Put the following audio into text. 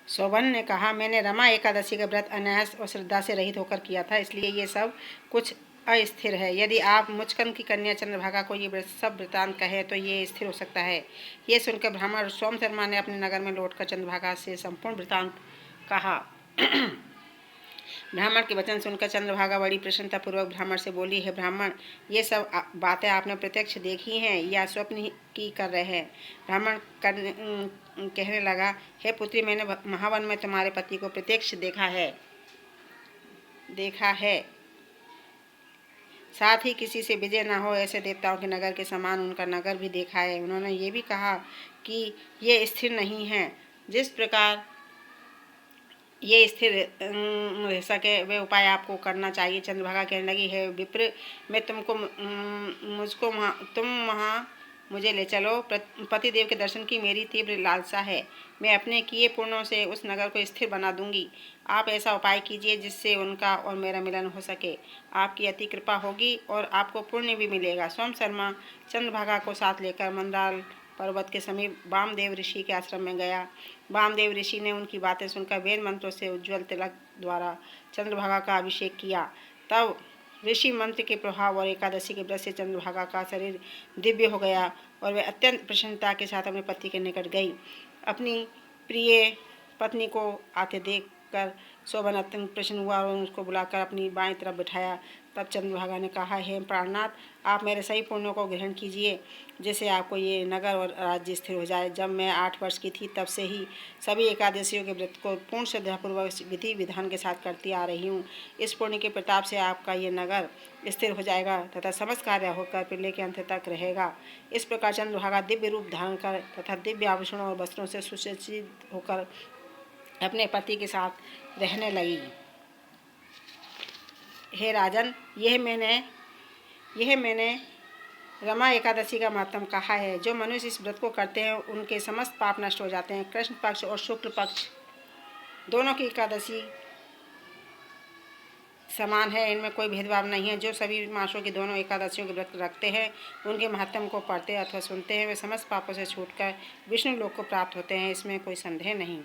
शोभन ने कहा, मैंने रमा एकादशी का व्रत अनायास और श्रद्धा से रहित होकर किया था, इसलिए ये सब कुछ अस्थिर है। यदि आप मुचकंद की कन्या चंद्रभागा को ये सब वृतांत कहे तो ये स्थिर हो सकता है। ये सुनकर ब्राह्मण सोम शर्मा ने अपने नगर में लौटकर चंद्रभागा से संपूर्ण वृतांत कहा। ब्राह्मण के वचन सुनकर चंद्रभागा बड़ी प्रसन्नतापूर्वक ब्राह्मण से बोली, है ब्राह्मण, ये सब बातें आपने प्रत्यक्ष देखी हैं या स्वप्न की कर रहे हैं? ब्राह्मण कहने लगा, हे पुत्री, मैंने महावन में तुम्हारे पति को प्रत्यक्ष देखा है। साथ ही किसी से विजय न हो ऐसे देवताओं के नगर के समान उनका नगर भी देखा है। उन्होंने ये भी कहा कि ये स्थिर नहीं है। जिस प्रकार ये स्थिर रह सके वे उपाय आपको करना चाहिए। चंद्रभागा कहने लगी, है विप्र, मैं तुम वहाँ मुझे ले चलो। पतिदेव के दर्शन की मेरी तीव्र लालसा है। मैं अपने किए पुण्यों से उस नगर को स्थिर बना दूंगी। आप ऐसा उपाय कीजिए जिससे उनका और मेरा मिलन हो सके। आपकी अति कृपा होगी और आपको पुण्य भी मिलेगा। सोम शर्मा चंद्रभागा को साथ लेकर मंदाल पर्वत के समीप वामदेव ऋषि के आश्रम में गया। वामदेव ऋषि ने उनकी बातें सुनकर वेद मंत्रों से उज्ज्वल तिलक द्वारा चंद्रभागा का अभिषेक किया। तब ऋषि मंत्र के प्रभाव और एकादशी के व्रत से चंद्रभागा का शरीर दिव्य हो गया और वे अत्यंत प्रसन्नता के साथ अपने पति के निकट गई। अपनी प्रिय पत्नी को आते देखकर शोभन अत्यंत प्रसन्न हुआ और उसको बुलाकर अपनी बाईं तरफ बिठाया। तब चंद्रभागा ने कहा, हे प्राणनाथ, आप मेरे सही पुण्यों को ग्रहण कीजिए जिससे आपको ये नगर और राज्य स्थिर हो जाए। जब मैं 8 वर्ष की थी तब से ही सभी एकादशियों के व्रत को पूर्ण श्रद्धापूर्वक विधि विधान के साथ करती आ रही हूँ। इस पुण्य के प्रताप से आपका ये नगर स्थिर हो जाएगा तथा समस्त कार्य होकर पिल्ले के अंत तक रहेगा। इस प्रकार चंद्रभागा दिव्य रूप धारण कर तथा दिव्य आभूषणों और वस्त्रों से सुसज्जित होकर अपने पति के साथ रहने लगी। हे राजन, यह मैंने रमा एकादशी का महत्व कहा है। जो मनुष्य इस व्रत को करते हैं उनके समस्त पाप नष्ट हो जाते हैं। कृष्ण पक्ष और शुक्ल पक्ष दोनों की एकादशी समान है, इनमें कोई भेदभाव नहीं है। जो सभी मासों की दोनों एकादशियों के व्रत रखते हैं उनके महत्व को पढ़ते अथवा सुनते हैं वे समस्त पापों से छूटकर विष्णु लोक को प्राप्त होते हैं, इसमें कोई संदेह नहीं।